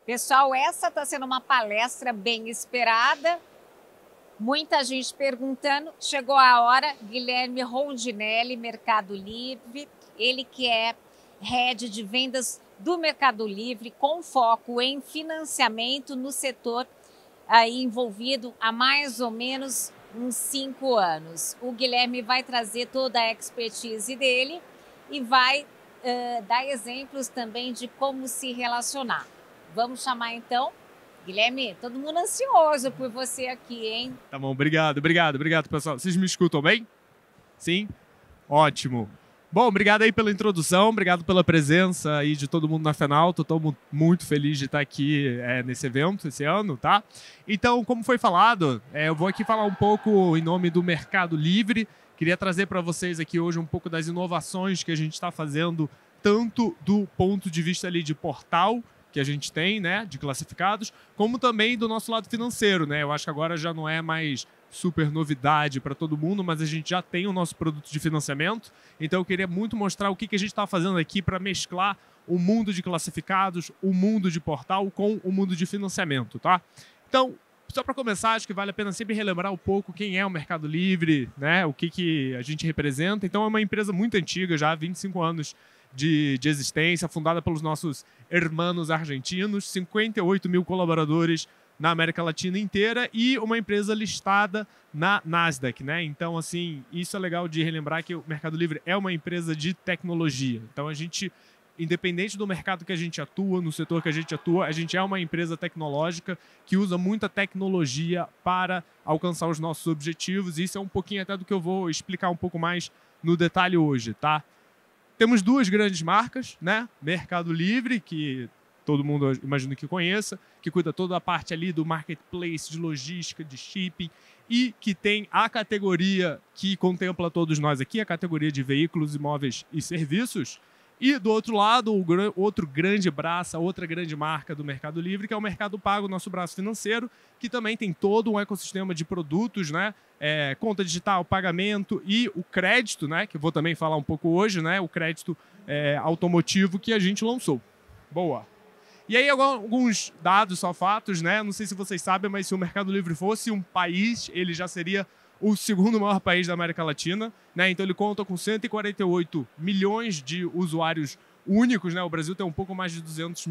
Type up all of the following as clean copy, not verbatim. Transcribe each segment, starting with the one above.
Pessoal, essa está sendo uma palestra bem esperada. Muita gente perguntando. Chegou a hora. Guilherme Rondinelli, Mercado Livre. Ele que é head de vendas do Mercado Livre, com foco em financiamento no setor aí envolvido há mais ou menos uns 5 anos. O Guilherme vai trazer toda a expertise dele e vai dar exemplos também de como se relacionar. Vamos chamar então, Guilherme, todo mundo ansioso por você aqui, hein? Tá bom, obrigado, pessoal. Vocês me escutam bem? Sim? Ótimo. Bom, obrigado aí pela introdução, obrigado pela presença aí de todo mundo na FENAL. Tô muito feliz de estar aqui nesse evento esse ano, tá? Então, como foi falado, eu vou aqui falar um pouco em nome do Mercado Livre. Queria trazer para vocês aqui hoje um pouco das inovações que a gente está fazendo, tanto do ponto de vista ali de portal, que a gente tem, né, de classificados, como também do nosso lado financeiro, né? Eu acho que agora já não é mais super novidade para todo mundo, mas a gente já tem o nosso produto de financiamento. Então eu queria muito mostrar o que a gente está fazendo aqui para mesclar o mundo de classificados, o mundo de portal com o mundo de financiamento, tá? Então, só para começar, acho que vale a pena sempre relembrar um pouco quem é o Mercado Livre, né? O que a gente representa. Então é uma empresa muito antiga, já há 25 anos de existência, fundada pelos nossos hermanos argentinos, 58 mil colaboradores na América Latina inteira e uma empresa listada na Nasdaq, né? Então, assim, isso é legal de relembrar que o Mercado Livre é uma empresa de tecnologia. Então, a gente, independente do mercado que a gente atua, no setor que a gente é uma empresa tecnológica que usa muita tecnologia para alcançar os nossos objetivos. E isso é um pouquinho até do que eu vou explicar um pouco mais no detalhe hoje, tá? Temos duas grandes marcas, né? Mercado Livre, que todo mundo imagino que conheça, que cuida toda a parte ali do marketplace, de logística, de shipping, e que tem a categoria que contempla todos nós aqui, a categoria de veículos, imóveis e serviços. E do outro lado, outro grande braço, a outra grande marca do Mercado Livre, que é o Mercado Pago, nosso braço financeiro, que também tem todo um ecossistema de produtos, né? Conta digital, pagamento e o crédito, né? Que eu vou também falar um pouco hoje, né? O crédito automotivo que a gente lançou. Boa. E aí, alguns dados, só fatos, né? Não sei se vocês sabem, mas se o Mercado Livre fosse um país, ele já seria o segundo maior país da América Latina, né? Então ele conta com 148 milhões de usuários únicos, né? O Brasil tem um pouco mais de 200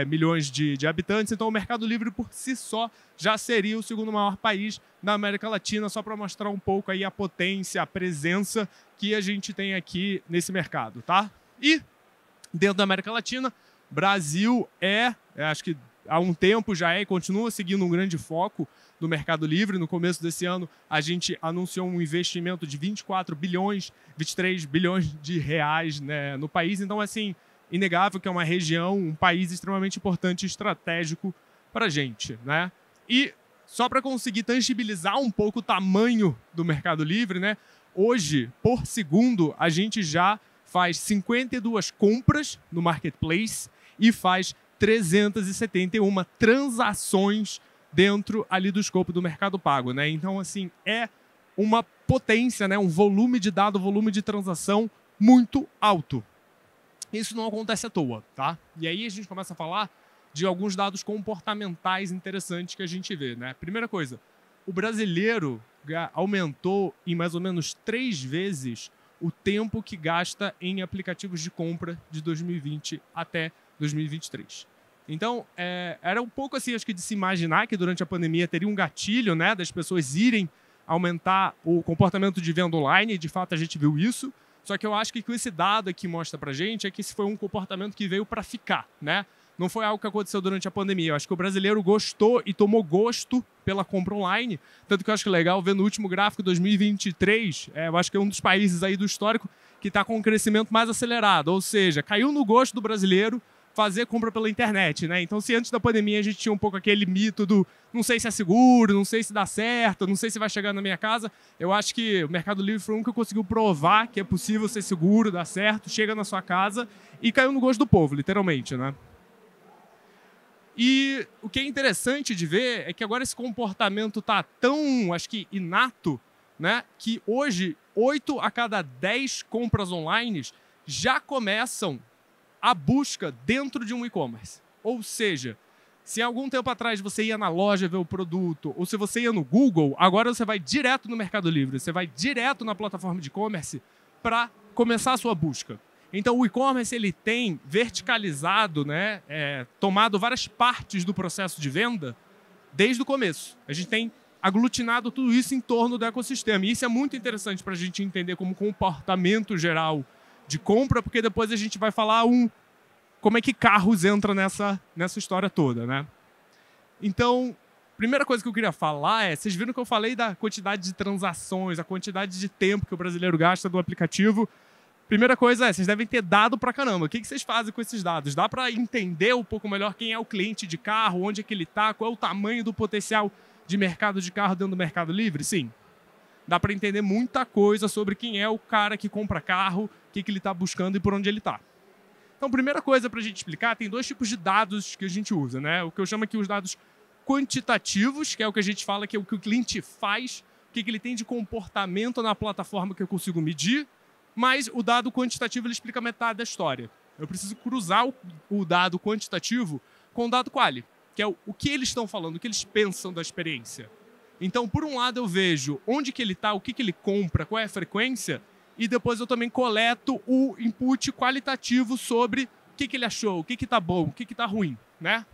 milhões de habitantes, então o Mercado Livre por si só já seria o segundo maior país da América Latina, só para mostrar um pouco aí a potência, a presença que a gente tem aqui nesse mercado, tá? E dentro da América Latina, Brasil acho que há um tempo já e continua seguindo um grande foco do Mercado Livre. No começo desse ano, a gente anunciou um investimento de 23 bilhões de reais, né, no país. Então, assim, inegável que é uma região, um país extremamente importante e estratégico para a gente, né? E só para conseguir tangibilizar um pouco o tamanho do Mercado Livre, né? Hoje, por segundo, a gente já faz 52 compras no Marketplace e faz 371 transações dentro ali do escopo do Mercado Pago, né? Então, assim, é uma potência, né? Um volume de dado, volume de transação muito alto. Isso não acontece à toa, tá? E aí a gente começa a falar de alguns dados comportamentais interessantes que a gente vê, né? Primeira coisa, o brasileiro aumentou em mais ou menos 3 vezes o tempo que gasta em aplicativos de compra de 2020 até 2023. Então, era um pouco assim, acho que de se imaginar que durante a pandemia teria um gatilho, né, das pessoas irem aumentar o comportamento de venda online, e de fato a gente viu isso, só que eu acho que o que esse dado aqui mostra pra gente é que esse foi um comportamento que veio para ficar, né? Não foi algo que aconteceu durante a pandemia. Eu acho que o brasileiro gostou e tomou gosto pela compra online. Tanto que eu acho que é legal ver no último gráfico 2023, eu acho que é um dos países aí do histórico que está com um crescimento mais acelerado. Ou seja, caiu no gosto do brasileiro fazer compra pela internet, né? Então, se antes da pandemia a gente tinha um pouco aquele mito do não sei se é seguro, não sei se dá certo, não sei se vai chegar na minha casa, eu acho que o Mercado Livre foi um que conseguiu provar que é possível ser seguro, dar certo, chega na sua casa e caiu no gosto do povo, literalmente, né? E o que é interessante de ver é que agora esse comportamento está tão, acho que, inato, né, que hoje 8 a cada 10 compras online já começam a busca dentro de um e-commerce. Ou seja, se algum tempo atrás você ia na loja ver o produto, ou se você ia no Google, agora você vai direto no Mercado Livre, você vai direto na plataforma de e-commerce para começar a sua busca. Então o e-commerce ele tem verticalizado, né, tomado várias partes do processo de venda desde o começo. A gente tem aglutinado tudo isso em torno do ecossistema. E isso é muito interessante para a gente entender como comportamento geral de compra, porque depois a gente vai falar como é que carros entra nessa história toda, né? Então, primeira coisa que eu queria falar vocês viram que eu falei da quantidade de transações, a quantidade de tempo que o brasileiro gasta do aplicativo. Primeira coisa vocês devem ter dado pra caramba. O que vocês fazem com esses dados? Dá para entender um pouco melhor quem é o cliente de carro, onde é que ele está, qual é o tamanho do potencial de mercado de carro dentro do Mercado Livre? Sim. Dá para entender muita coisa sobre quem é o cara que compra carro, o que ele está buscando e por onde ele está. Então, primeira coisa para a gente explicar, tem dois tipos de dados que a gente usa, né? O que eu chamo aqui os dados quantitativos, que é o que a gente fala que é o que o cliente faz, o que ele tem de comportamento na plataforma que eu consigo medir, mas o dado quantitativo ele explica metade da história. Eu preciso cruzar o dado quantitativo com o dado quali, que é o que eles estão falando, o que eles pensam da experiência. Então, por um lado, eu vejo onde que ele está, o que ele compra, qual é a frequência, e depois eu também coleto o input qualitativo sobre o que ele achou, o que está bom, o que está ruim, né?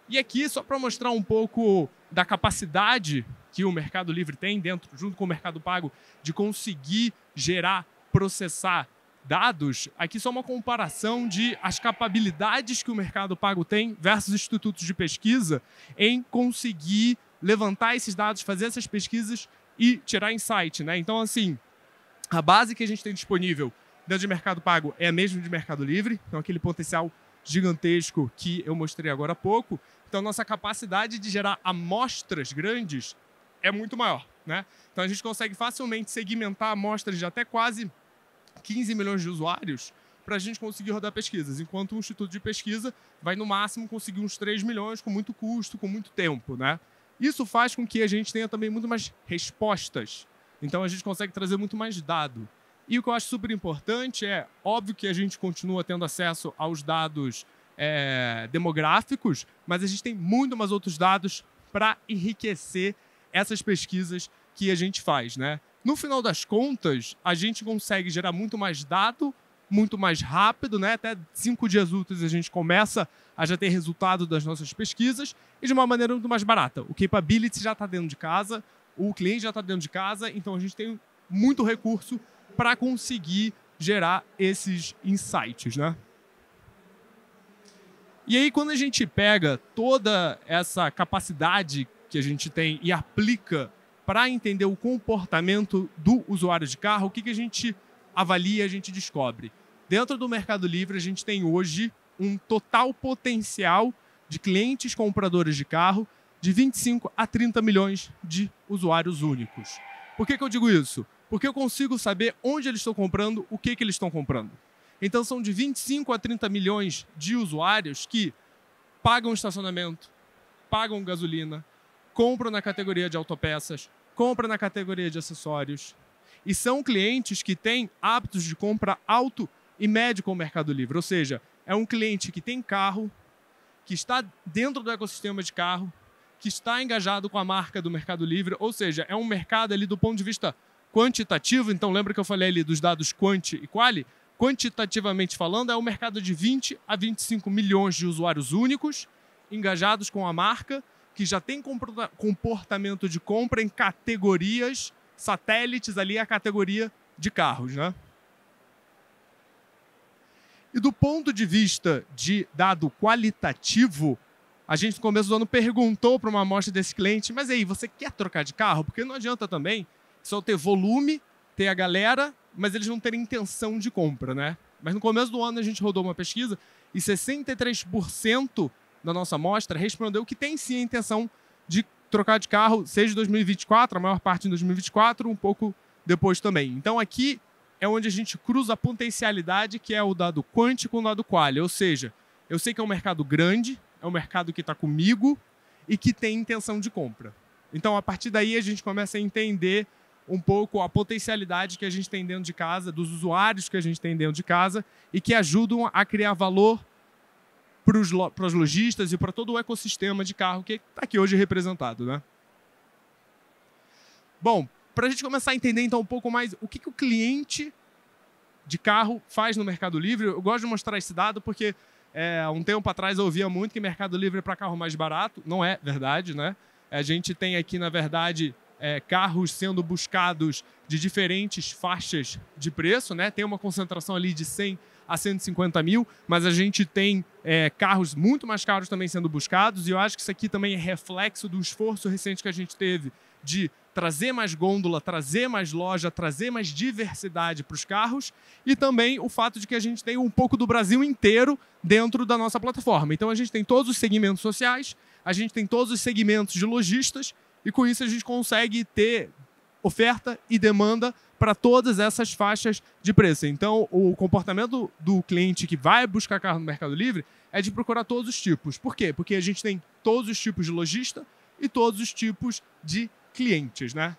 E aqui, só para mostrar um pouco da capacidade que o Mercado Livre tem dentro, junto com o Mercado Pago, de conseguir gerar, processar dados, aqui só uma comparação de as capacidades que o Mercado Pago tem versus institutos de pesquisa em conseguir levantar esses dados, fazer essas pesquisas e tirar insight, né? Então, assim, a base que a gente tem disponível dentro de Mercado Pago é a mesma de Mercado Livre, então aquele potencial gigantesco que eu mostrei agora há pouco. Então, nossa capacidade de gerar amostras grandes é muito maior, né? Então, a gente consegue facilmente segmentar amostras de até quase 15 milhões de usuários para a gente conseguir rodar pesquisas, enquanto um instituto de pesquisa vai, no máximo, conseguir uns 3 milhões com muito custo, com muito tempo, né? Isso faz com que a gente tenha também muito mais respostas. Então, a gente consegue trazer muito mais dado. E o que eu acho super importante óbvio que a gente continua tendo acesso aos dados demográficos, mas a gente tem muito mais outros dados para enriquecer essas pesquisas que a gente faz, né? No final das contas, a gente consegue gerar muito mais dado, muito mais rápido, né? Até 5 dias úteis a gente começa a já ter resultado das nossas pesquisas e de uma maneira muito mais barata. O capability já está dentro de casa, o cliente já está dentro de casa, então a gente tem muito recurso para conseguir gerar esses insights, né? E aí, quando a gente pega toda essa capacidade que a gente tem e aplica para entender o comportamento do usuário de carro, o que a gente avalia, a gente descobre? Dentro do Mercado Livre, a gente tem hoje um total potencial de clientes compradores de carro de 25 a 30 milhões de usuários únicos. Por que eu digo isso? Porque eu consigo saber onde eles estão comprando, o que eles estão comprando. Então, são de 25 a 30 milhões de usuários que pagam estacionamento, pagam gasolina, compram na categoria de autopeças, compram na categoria de acessórios. E são clientes que têm hábitos de compra alto e médio com o Mercado Livre. Ou seja, é um cliente que tem carro, que está dentro do ecossistema de carro, que está engajado com a marca do Mercado Livre. Ou seja, é um mercado ali do ponto de vista quantitativo. Então, lembra que eu falei ali dos dados quanti e quali? Quantitativamente falando, é um mercado de 20 a 25 milhões de usuários únicos, engajados com a marca, que já tem comportamento de compra em categorias satélites ali, a categoria de carros, né? E do ponto de vista de dado qualitativo, a gente no começo do ano perguntou para uma amostra desse cliente, mas aí, você quer trocar de carro? Porque não adianta também só ter volume, ter a galera, mas eles não terem intenção de compra, né? Mas no começo do ano a gente rodou uma pesquisa e 63% da nossa amostra respondeu que tem sim a intenção de trocar de carro, seja em 2024, a maior parte em 2024, um pouco depois também. Então aqui é onde a gente cruza a potencialidade, que é o dado quanti com o dado quali. Ou seja, eu sei que é um mercado grande, é um mercado que está comigo e que tem intenção de compra. Então, a partir daí, a gente começa a entender um pouco a potencialidade que a gente tem dentro de casa, dos usuários que a gente tem dentro de casa e que ajudam a criar valor para os lojistas e para todo o ecossistema de carro que está aqui hoje representado, né? Bom, para a gente começar a entender então um pouco mais o que o cliente de carro faz no Mercado Livre, eu gosto de mostrar esse dado porque um tempo atrás eu ouvia muito que Mercado Livre é para carro mais barato. Não é verdade, né? A gente tem aqui, na verdade, carros sendo buscados de diferentes faixas de preço, né? Tem uma concentração ali de 100 a 150 mil, mas a gente tem carros muito mais caros também sendo buscados, e eu acho que isso aqui também é reflexo do esforço recente que a gente teve de trazer mais gôndola, trazer mais loja, trazer mais diversidade para os carros, e também o fato de que a gente tem um pouco do Brasil inteiro dentro da nossa plataforma. Então a gente tem todos os segmentos sociais, a gente tem todos os segmentos de lojistas, e com isso a gente consegue ter oferta e demanda para todas essas faixas de preço. Então, o comportamento do cliente que vai buscar carro no Mercado Livre é de procurar todos os tipos. Por quê? Porque a gente tem todos os tipos de lojista e todos os tipos de clientes, né?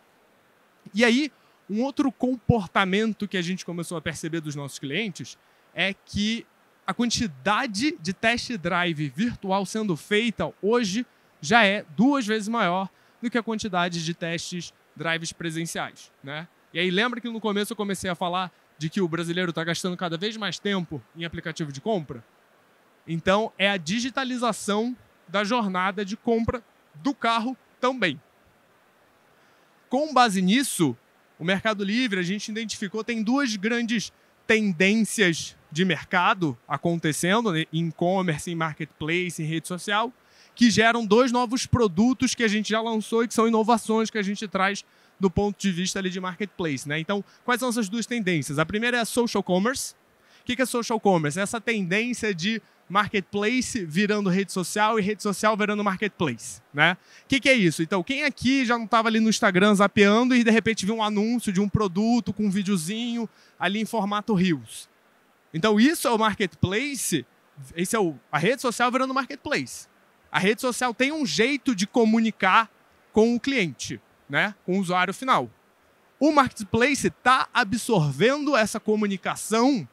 E aí, um outro comportamento que a gente começou a perceber dos nossos clientes é que a quantidade de test drive virtual sendo feita hoje já é 2 vezes maior do que a quantidade de testes drives presenciais, né? E aí lembra que no começo eu comecei a falar de que o brasileiro está gastando cada vez mais tempo em aplicativo de compra? Então é a digitalização da jornada de compra do carro também. Com base nisso, o Mercado Livre, a gente identificou, tem 2 grandes tendências de mercado acontecendo, né, em e-commerce, em marketplace, em rede social, que geram 2 novos produtos que a gente já lançou e que são inovações que a gente traz do ponto de vista ali de marketplace, né? Então, quais são essas 2 tendências? A primeira é a social commerce. O que é social commerce? É essa tendência de marketplace virando rede social e rede social virando marketplace, né? O que é isso? Então, quem aqui já não estava ali no Instagram zapeando e de repente viu um anúncio de um produto com um videozinho ali em formato Reels? Então, isso é o marketplace, esse é a rede social virando marketplace. A rede social tem um jeito de comunicar com o cliente, né? Com o usuário final. O marketplace está absorvendo essa comunicação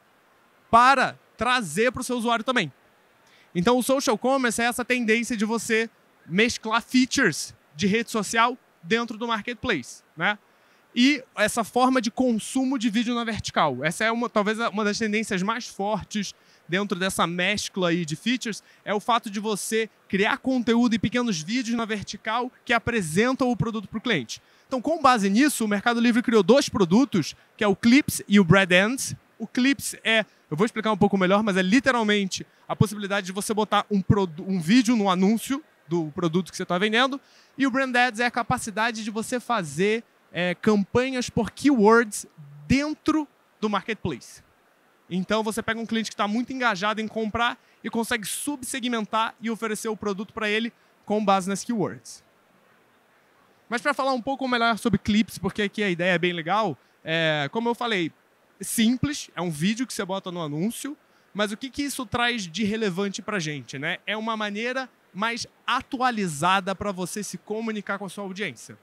para trazer para o seu usuário também. Então, o social commerce é essa tendência de você mesclar features de rede social dentro do marketplace, né? E essa forma de consumo de vídeo na vertical. Essa é talvez uma das tendências mais fortes dentro dessa mescla aí de features, é o fato de você criar conteúdo e pequenos vídeos na vertical que apresentam o produto para o cliente. Então, com base nisso, o Mercado Livre criou 2 produtos, que é o Clips e o Brand Ads. O Clips eu vou explicar um pouco melhor, mas é literalmente a possibilidade de você botar um vídeo no anúncio do produto que você está vendendo. E o Brand Ads é a capacidade de você fazer campanhas por keywords dentro do marketplace. Então, você pega um cliente que está muito engajado em comprar e consegue subsegmentar e oferecer o produto para ele com base nas keywords. Mas para falar um pouco melhor sobre Clips, porque aqui a ideia é bem legal, como eu falei, simples, é um vídeo que você bota no anúncio, mas o que isso traz de relevante para a gente, né? É uma maneira mais atualizada para você se comunicar com a sua audiência.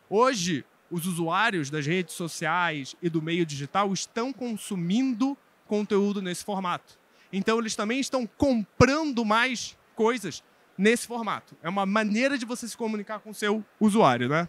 Hoje, os usuários das redes sociais e do meio digital estão consumindo conteúdo nesse formato. Então, eles também estão comprando mais coisas nesse formato. É uma maneira de você se comunicar com o seu usuário, né?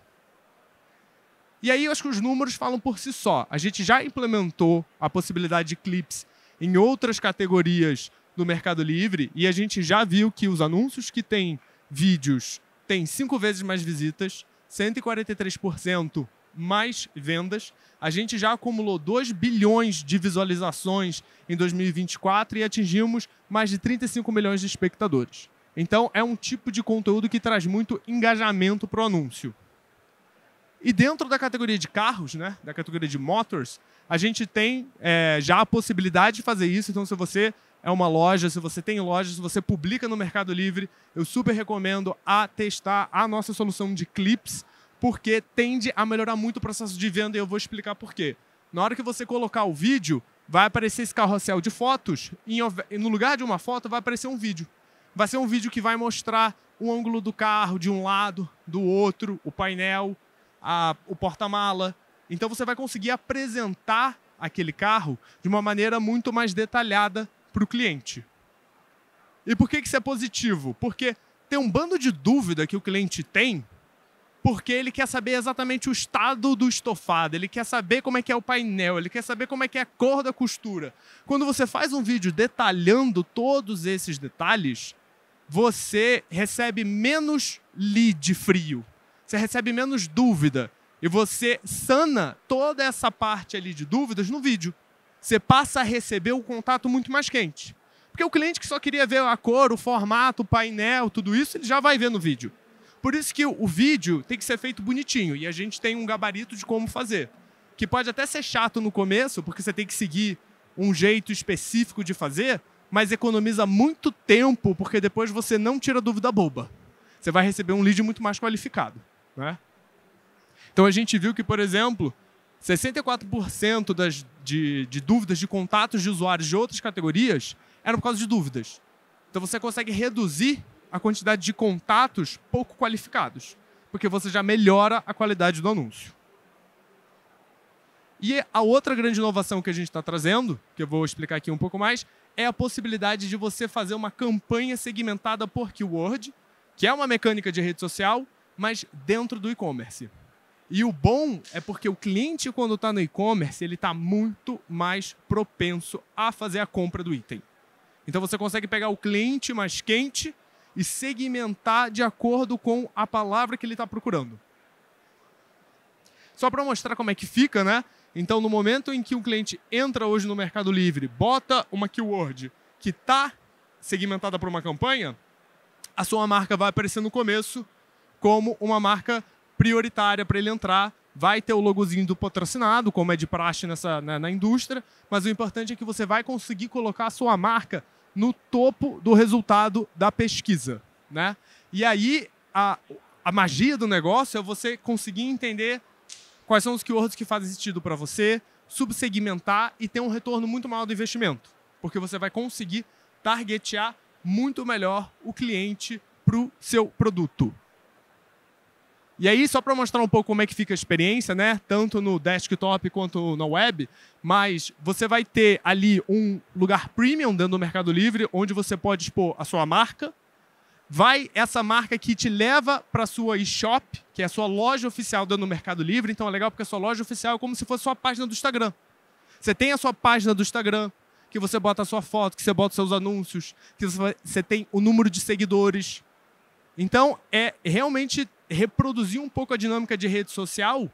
E aí, eu acho que os números falam por si só. A gente já implementou a possibilidade de clips em outras categorias do Mercado Livre e a gente já viu que os anúncios que têm vídeos têm 5 vezes mais visitas, 143% mais vendas. A gente já acumulou 2 bilhões de visualizações em 2024 e atingimos mais de 35 milhões de espectadores. Então, é um tipo de conteúdo que traz muito engajamento para o anúncio. E dentro da categoria de carros, né, da categoria de motors, a gente tem já a possibilidade de fazer isso. Então, se você é uma loja, se você tem loja, se você publica no Mercado Livre, eu super recomendo a testar a nossa solução de clips, porque tende a melhorar muito o processo de venda e eu vou explicar por quê. Na hora que você colocar o vídeo, vai aparecer esse carrossel de fotos e no lugar de uma foto vai aparecer um vídeo. Vai ser um vídeo que vai mostrar o ângulo do carro de um lado, do outro, o painel, o porta-mala. Então você vai conseguir apresentar aquele carro de uma maneira muito mais detalhada para o cliente. E por que isso é positivo? Porque tem um bando de dúvida que o cliente tem, porque ele quer saber exatamente o estado do estofado, ele quer saber como é que é o painel, ele quer saber como é que é a cor da costura. Quando você faz um vídeo detalhando todos esses detalhes, você recebe menos lead frio, você recebe menos dúvida e você sana toda essa parte ali de dúvidas no vídeo. Você passa a receber um contato muito mais quente. Porque o cliente que só queria ver a cor, o formato, o painel, tudo isso, ele já vai ver no vídeo. Por isso que o vídeo tem que ser feito bonitinho e a gente tem um gabarito de como fazer. Que pode até ser chato no começo, porque você tem que seguir um jeito específico de fazer, mas economiza muito tempo, porque depois você não tira dúvida boba. Você vai receber um lead muito mais qualificado, né? Então a gente viu que, por exemplo, 64% de dúvidas de contatos de usuários de outras categorias eram por causa de dúvidas. Então você consegue reduzir a quantidade de contatos pouco qualificados, porque você já melhora a qualidade do anúncio. E a outra grande inovação que a gente está trazendo, que eu vou explicar aqui um pouco mais, é a possibilidade de você fazer uma campanha segmentada por keyword, que é uma mecânica de rede social, mas dentro do e-commerce. E o bom é porque o cliente, quando está no e-commerce, ele está muito mais propenso a fazer a compra do item. Então você consegue pegar o cliente mais quente e segmentar de acordo com a palavra que ele está procurando. Só para mostrar como é que fica, né? Então, no momento em que um cliente entra hoje no Mercado Livre, bota uma keyword que está segmentada por uma campanha, a sua marca vai aparecer no começo como uma marca prioritária para ele entrar. Vai ter o logozinho do patrocinado, como é de praxe na indústria, mas o importante é que você vai conseguir colocar a sua marca no topo do resultado da pesquisa, né? E aí, a magia do negócio é você conseguir entender quais são os keywords que fazem sentido para você, subsegmentar e ter um retorno muito maior do investimento, porque você vai conseguir targetear muito melhor o cliente para o seu produto. E aí, só para mostrar um pouco como é que fica a experiência, né? Tanto no desktop quanto na web, mas você vai ter ali um lugar premium dentro do Mercado Livre, onde você pode expor a sua marca. Vai essa marca que te leva para a sua e-shop, que é a sua loja oficial dentro do Mercado Livre. Então é legal porque a sua loja oficial é como se fosse a sua página do Instagram. Você tem a sua página do Instagram, que você bota a sua foto, que você bota os seus anúncios, que você tem o número de seguidores. Então, é realmente reproduzir um pouco a dinâmica de rede social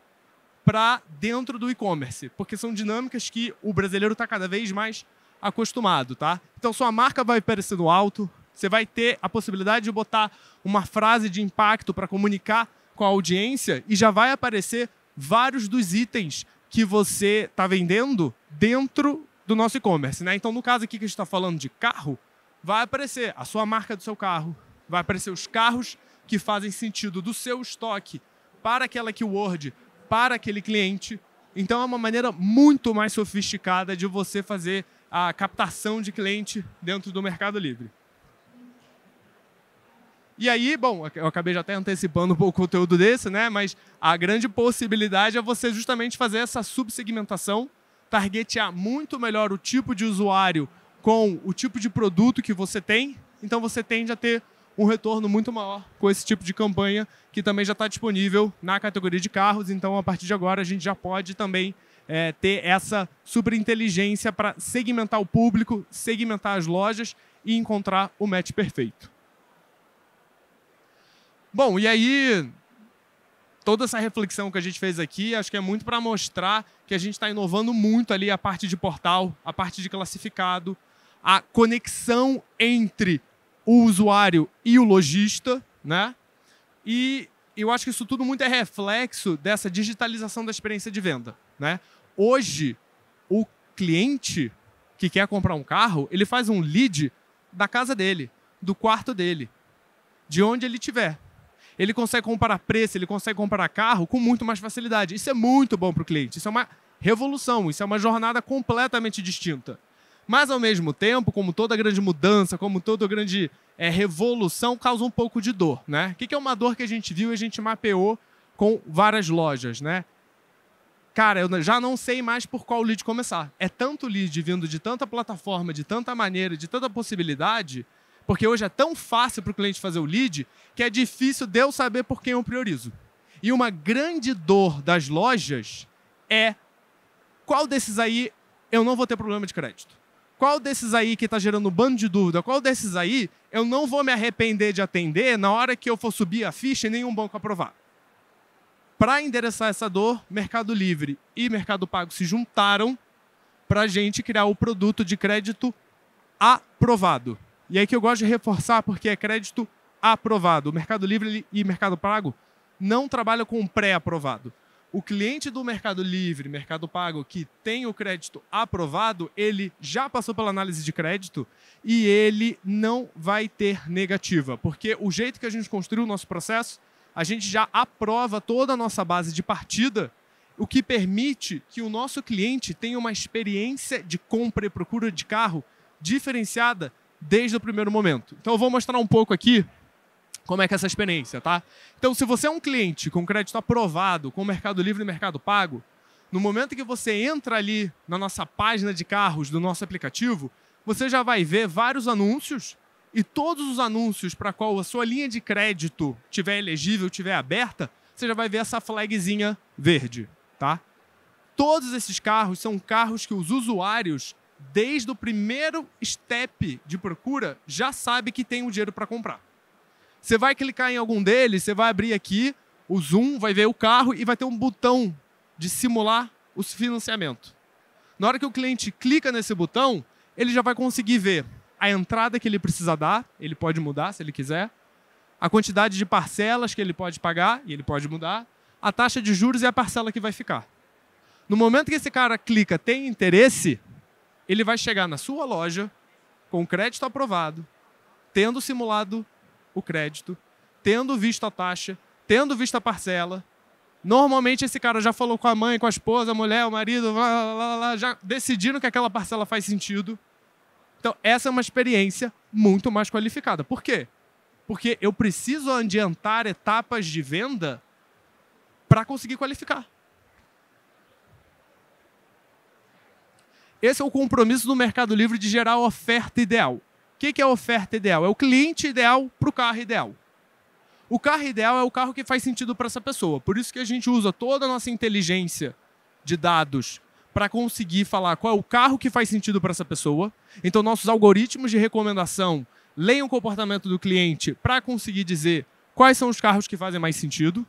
para dentro do e-commerce, porque são dinâmicas que o brasileiro está cada vez mais acostumado, tá? Então, sua marca vai aparecer no alto, você vai ter a possibilidade de botar uma frase de impacto para comunicar com a audiência e já vai aparecer vários dos itens que você está vendendo dentro do nosso e-commerce, né? Então, no caso aqui que a gente está falando de carro, vai aparecer a sua marca do seu carro, vai aparecer os carros que fazem sentido do seu estoque para aquela keyword, para aquele cliente. Então, é uma maneira muito mais sofisticada de você fazer a captação de cliente dentro do Mercado Livre. E aí, bom, eu acabei já até antecipando um pouco o conteúdo desse, né? Mas a grande possibilidade é você justamente fazer essa subsegmentação, targetear muito melhor o tipo de usuário com o tipo de produto que você tem. Então, você tende a ter um retorno muito maior com esse tipo de campanha, que também já está disponível na categoria de carros. Então, a partir de agora, a gente já pode também ter essa super inteligência para segmentar o público, segmentar as lojas e encontrar o match perfeito. Bom, e aí, toda essa reflexão que a gente fez aqui, acho que é muito para mostrar que a gente está inovando muito ali a parte de portal, a parte de classificado, a conexão entre o usuário e o lojista, né? E eu acho que isso tudo muito é reflexo dessa digitalização da experiência de venda, né? Hoje, o cliente que quer comprar um carro, ele faz um lead da casa dele, do quarto dele, de onde ele estiver. Ele consegue comparar preço, ele consegue comparar carro com muito mais facilidade. Isso é muito bom para o cliente. Isso é uma revolução, isso é uma jornada completamente distinta. Mas, ao mesmo tempo, como toda grande mudança, como toda grande revolução, causa um pouco de dor, né? O que é uma dor que a gente viu e a gente mapeou com várias lojas, né? Cara, eu já não sei mais por qual lead começar. É tanto lead vindo de tanta plataforma, de tanta maneira, de tanta possibilidade, Porque hoje é tão fácil para o cliente fazer o lead que é difícil de eu saber por quem eu priorizo. E uma grande dor das lojas é qual desses aí eu não vou ter problema de crédito? Qual desses aí que está gerando um bando de dúvida? Qual desses aí eu não vou me arrepender de atender na hora que eu for subir a ficha e nenhum banco aprovar? Para endereçar essa dor, Mercado Livre e Mercado Pago se juntaram para a gente criar o produto de crédito aprovado. E aí que eu gosto de reforçar porque é crédito aprovado. O Mercado Livre e Mercado Pago não trabalham com pré-aprovado. O cliente do Mercado Livre, Mercado Pago, que tem o crédito aprovado, ele já passou pela análise de crédito e ele não vai ter negativa. Porque o jeito que a gente construiu o nosso processo, a gente já aprova toda a nossa base de partida, o que permite que o nosso cliente tenha uma experiência de compra e procura de carro diferenciada desde o primeiro momento. Então eu vou mostrar um pouco aqui como é que é essa experiência, tá? Então, se você é um cliente com crédito aprovado, com Mercado Livre e Mercado Pago, no momento que você entra ali na nossa página de carros do nosso aplicativo, você já vai ver vários anúncios e todos os anúncios para qual a sua linha de crédito estiver elegível, estiver aberta, você já vai ver essa flagzinha verde, tá? Todos esses carros são carros que os usuários, desde o primeiro step de procura, já sabem que tem o dinheiro para comprar. Você vai clicar em algum deles, você vai abrir aqui o zoom, vai ver o carro e vai ter um botão de simular o financiamento. Na hora que o cliente clica nesse botão, ele já vai conseguir ver a entrada que ele precisa dar, ele pode mudar se ele quiser, a quantidade de parcelas que ele pode pagar, e ele pode mudar, a taxa de juros e a parcela que vai ficar. No momento que esse cara clica tem interesse, ele vai chegar na sua loja com o crédito aprovado, tendo simulado o crédito, tendo visto a taxa, tendo visto a parcela. Normalmente esse cara já falou com a mãe, com a esposa, a mulher, o marido, já decidiram que aquela parcela faz sentido. Então essa é uma experiência muito mais qualificada. Por quê? Porque eu preciso adiantar etapas de venda para conseguir qualificar. Esse é o compromisso do Mercado Livre de gerar a oferta ideal. O que é a oferta ideal? É o cliente ideal para o carro ideal. O carro ideal é o carro que faz sentido para essa pessoa. Por isso que a gente usa toda a nossa inteligência de dados para conseguir falar qual é o carro que faz sentido para essa pessoa. Então, nossos algoritmos de recomendação leem o comportamento do cliente para conseguir dizer quais são os carros que fazem mais sentido.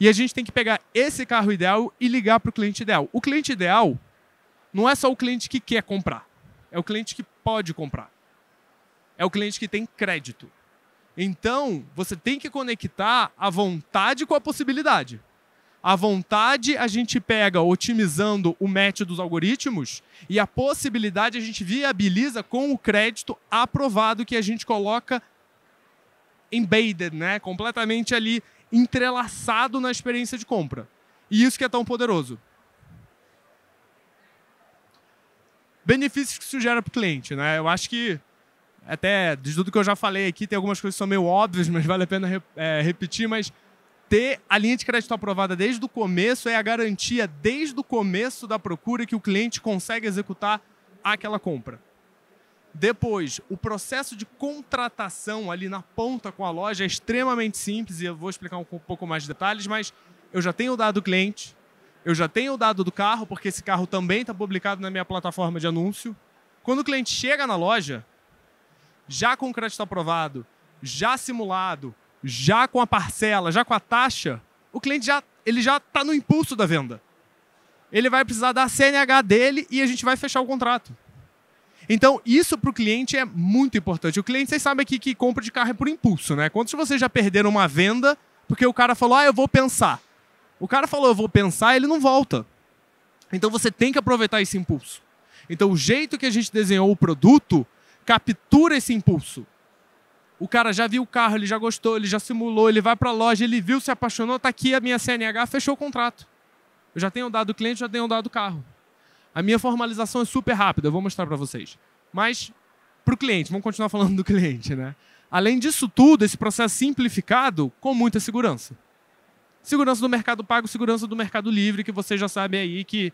E a gente tem que pegar esse carro ideal e ligar para o cliente ideal. O cliente ideal não é só o cliente que quer comprar. É o cliente que pode comprar. É o cliente que tem crédito. Então, você tem que conectar a vontade com a possibilidade. A vontade a gente pega otimizando o match dos algoritmos e a possibilidade a gente viabiliza com o crédito aprovado que a gente coloca embedded, né? Completamente ali entrelaçado na experiência de compra. E isso que é tão poderoso. Benefícios que isso gera para o cliente, né? Eu acho que até, de tudo que eu já falei aqui, tem algumas coisas que são meio óbvias, mas vale a pena repetir, mas ter a linha de crédito aprovada desde o começo é a garantia, desde o começo da procura, que o cliente consegue executar aquela compra. Depois, o processo de contratação ali na ponta com a loja é extremamente simples, e eu vou explicar um pouco mais de detalhes, mas eu já tenho o dado do cliente, eu já tenho o dado do carro, porque esse carro também está publicado na minha plataforma de anúncio. Quando o cliente chega na loja, já com o crédito aprovado, já simulado, já com a parcela, já com a taxa, o cliente já está no impulso da venda. Ele vai precisar da CNH dele e a gente vai fechar o contrato. Então, isso para o cliente é muito importante. O cliente, vocês sabem aqui que compra de carro é por impulso, né? Quantos de vocês já perderam uma venda porque o cara falou, eu vou pensar. O cara falou, eu vou pensar, ele não volta. Então, você tem que aproveitar esse impulso. Então, o jeito que a gente desenhou o produto captura esse impulso. O cara já viu o carro, ele já gostou, ele já simulou, ele vai para a loja, ele viu, se apaixonou, está aqui a minha CNH, fechou o contrato. Eu já tenho o dado do cliente, já tenho o dado do carro. A minha formalização é super rápida, eu vou mostrar para vocês. Mas, para o cliente, vamos continuar falando do cliente, né? Além disso tudo, esse processo simplificado com muita segurança. Segurança do Mercado Pago, segurança do Mercado Livre, que vocês já sabem aí que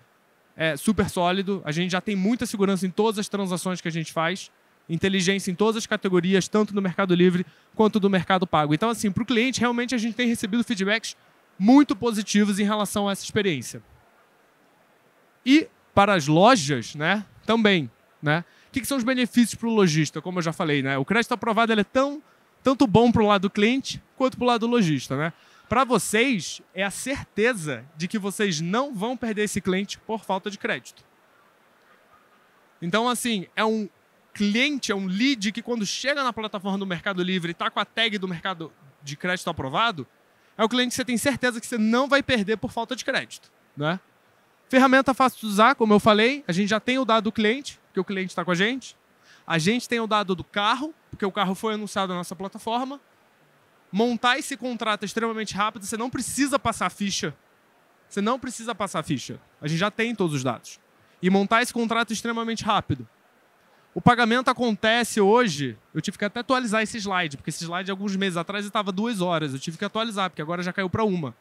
é super sólido. A gente já tem muita segurança em todas as transações que a gente faz. inteligência em todas as categorias, tanto do Mercado Livre quanto do Mercado Pago. Então, assim, para o cliente, realmente a gente tem recebido feedbacks muito positivos em relação a essa experiência. E para as lojas, né, também. Né? O que são os benefícios para o lojista? Como eu já falei, né? O crédito aprovado ele é tanto bom para o lado do cliente quanto para o lado do lojista. Né? Para vocês, é a certeza de que vocês não vão perder esse cliente por falta de crédito. Então, assim, é um cliente, é um lead que quando chega na plataforma do Mercado Livre e está com a tag do mercado de crédito aprovado, é o cliente que você tem certeza que você não vai perder por falta de crédito. Né? Ferramenta fácil de usar, como eu falei, a gente já tem o dado do cliente, porque o cliente está com a gente. A gente tem o dado do carro, porque o carro foi anunciado na nossa plataforma. Montar esse contrato é extremamente rápido, você não precisa passar ficha. Você não precisa passar ficha. A gente já tem todos os dados. E montar esse contrato é extremamente rápido. O pagamento acontece hoje, eu tive que até atualizar esse slide, porque esse slide alguns meses atrás estava 2 horas, eu tive que atualizar, porque agora já caiu para 1.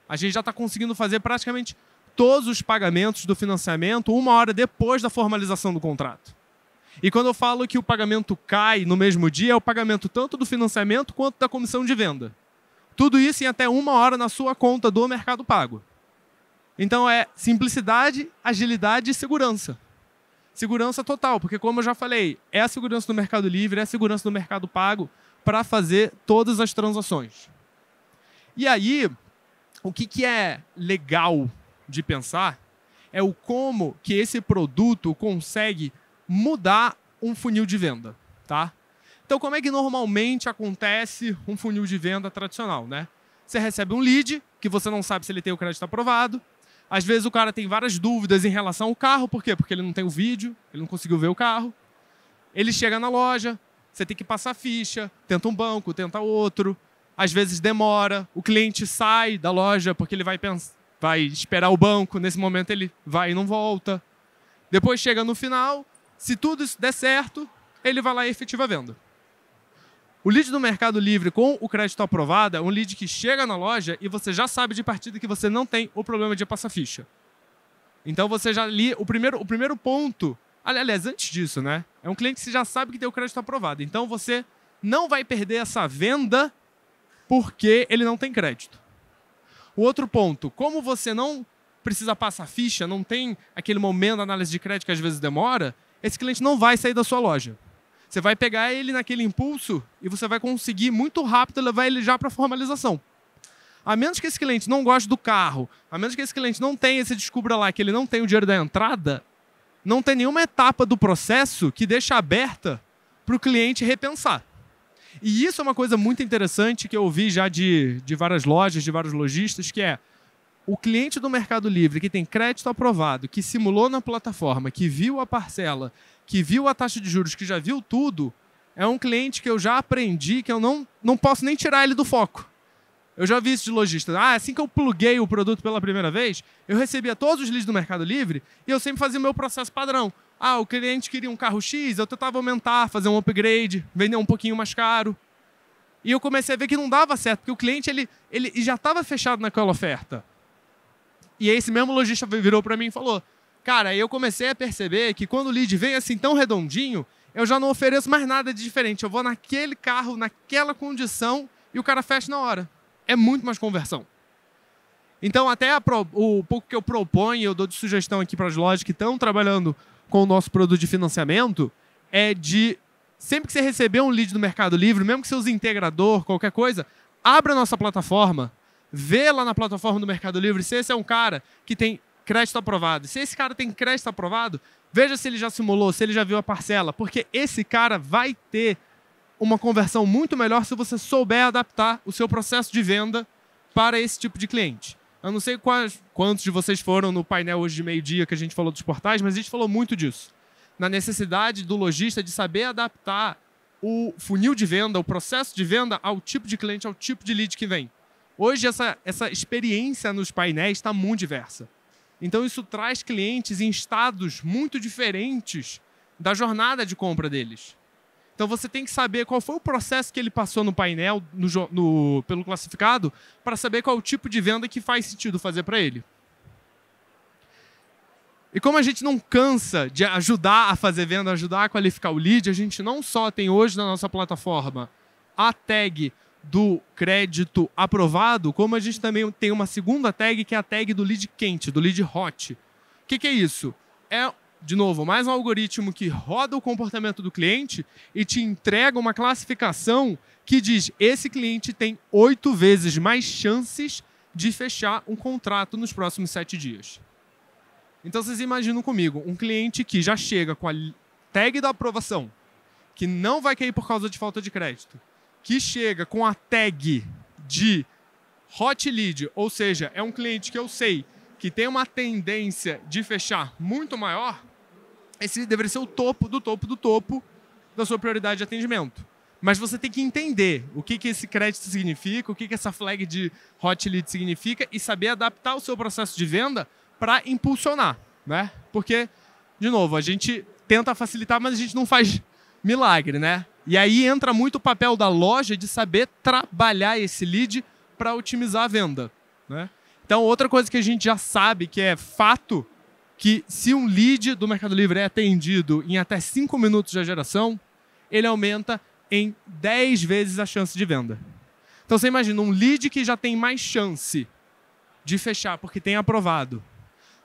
A gente já está conseguindo fazer praticamente todos os pagamentos do financiamento 1 hora depois da formalização do contrato. E quando eu falo que o pagamento cai no mesmo dia, é o pagamento tanto do financiamento quanto da comissão de venda. Tudo isso em até 1 hora na sua conta do Mercado Pago. Então é simplicidade, agilidade e segurança. Segurança total, porque como eu já falei, é a segurança do Mercado Livre, é a segurança do Mercado Pago para fazer todas as transações. E aí, o que é legal de pensar é o como que esse produto consegue mudar um funil de venda, tá? Então, como é que normalmente acontece um funil de venda tradicional, né? Você recebe um lead, que você não sabe se ele tem o crédito aprovado. Às vezes o cara tem várias dúvidas em relação ao carro. Por quê? Porque ele não tem o vídeo, ele não conseguiu ver o carro. Ele chega na loja, você tem que passar ficha, tenta um banco, tenta outro. Às vezes demora, o cliente sai da loja porque ele vai esperar o banco, nesse momento ele vai e não volta. Depois chega no final, se tudo isso der certo, ele vai lá e efetiva a venda. O lead do Mercado Livre com o crédito aprovado é um lead que chega na loja e você já sabe de partida que você não tem o problema de passar ficha. Então você já ali, o primeiro ponto, aliás, antes disso, né? É um cliente que você já sabe que tem o crédito aprovado. Então você não vai perder essa venda porque ele não tem crédito. O outro ponto, como você não precisa passar ficha, não tem aquele momento da análise de crédito que às vezes demora, esse cliente não vai sair da sua loja. Você vai pegar ele naquele impulso e você vai conseguir muito rápido levar ele já para a formalização. A menos que esse cliente não goste do carro, a menos que esse cliente não tenha, você descubra lá que ele não tem o dinheiro da entrada, não tem nenhuma etapa do processo que deixa aberta para o cliente repensar. E isso é uma coisa muito interessante que eu ouvi já de várias lojas, de vários lojistas, que é o cliente do Mercado Livre que tem crédito aprovado, que simulou na plataforma, que viu a parcela, que viu a taxa de juros, que já viu tudo, é um cliente que eu já aprendi que eu não posso nem tirar ele do foco. Eu já vi isso de lojista. Assim que eu pluguei o produto pela primeira vez, eu recebia todos os leads do Mercado Livre e eu sempre fazia o meu processo padrão. O cliente queria um carro X, eu tentava aumentar, fazer um upgrade, vender um pouquinho mais caro. E eu comecei a ver que não dava certo, porque o cliente ele já estava fechado naquela oferta. E aí esse mesmo lojista virou para mim e falou, cara, eu comecei a perceber que quando o lead vem assim tão redondinho, eu já não ofereço mais nada de diferente. Eu vou naquele carro, naquela condição e o cara fecha na hora. É muito mais conversão. Então, até o pouco que eu proponho, eu dou de sugestão aqui para as lojas que estão trabalhando com o nosso produto de financiamento, é de, sempre que você receber um lead do Mercado Livre, mesmo que você use integrador, qualquer coisa, abra a nossa plataforma, vê lá na plataforma do Mercado Livre se esse é um cara que tem crédito aprovado. Se esse cara tem crédito aprovado, veja se ele já simulou, se ele já viu a parcela, porque esse cara vai ter uma conversão muito melhor se você souber adaptar o seu processo de venda para esse tipo de cliente. Eu não sei quantos de vocês foram no painel hoje de meio-dia que a gente falou dos portais, mas a gente falou muito disso. Na necessidade do lojista de saber adaptar o funil de venda, o processo de venda ao tipo de cliente, ao tipo de lead que vem. Hoje essa experiência nos painéis está muito diversa. Então isso traz clientes em estados muito diferentes da jornada de compra deles. Então você tem que saber qual foi o processo que ele passou no painel, pelo classificado, para saber qual é o tipo de venda que faz sentido fazer para ele. E como a gente não cansa de ajudar a fazer venda, ajudar a qualificar o lead, a gente não só tem hoje na nossa plataforma a tag do crédito aprovado, como a gente também tem uma segunda tag, que é a tag do lead quente, do lead hot. O que é isso? É, de novo, mais um algoritmo que roda o comportamento do cliente e te entrega uma classificação que diz: esse cliente tem 8 vezes mais chances de fechar um contrato nos próximos 7 dias. Então vocês imaginam comigo, um cliente que já chega com a tag da aprovação, que não vai cair por causa de falta de crédito, que chega com a tag de hot lead, ou seja, é um cliente que eu sei que tem uma tendência de fechar muito maior, esse deveria ser o topo do topo do topo da sua prioridade de atendimento. Mas você tem que entender o que esse crédito significa, o que essa flag de hot lead significa e saber adaptar o seu processo de venda para impulsionar, né? Porque, de novo, a gente tenta facilitar, mas a gente não faz milagre, né? E aí entra muito o papel da loja de saber trabalhar esse lead para otimizar a venda, né? Então, outra coisa que a gente já sabe, que é fato, que se um lead do Mercado Livre é atendido em até 5 minutos da geração, ele aumenta em 10 vezes a chance de venda. Então, você imagina, um lead que já tem mais chance de fechar porque tem aprovado,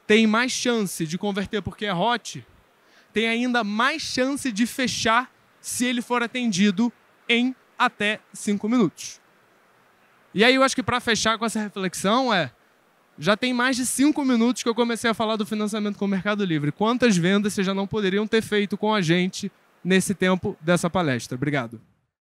tem mais chance de converter porque é hot, tem ainda mais chance de fechar se ele for atendido em até 5 minutos. E aí eu acho que para fechar com essa reflexão já tem mais de 5 minutos que eu comecei a falar do financiamento com o Mercado Livre. Quantas vendas vocês já não poderiam ter feito com a gente nesse tempo dessa palestra? Obrigado.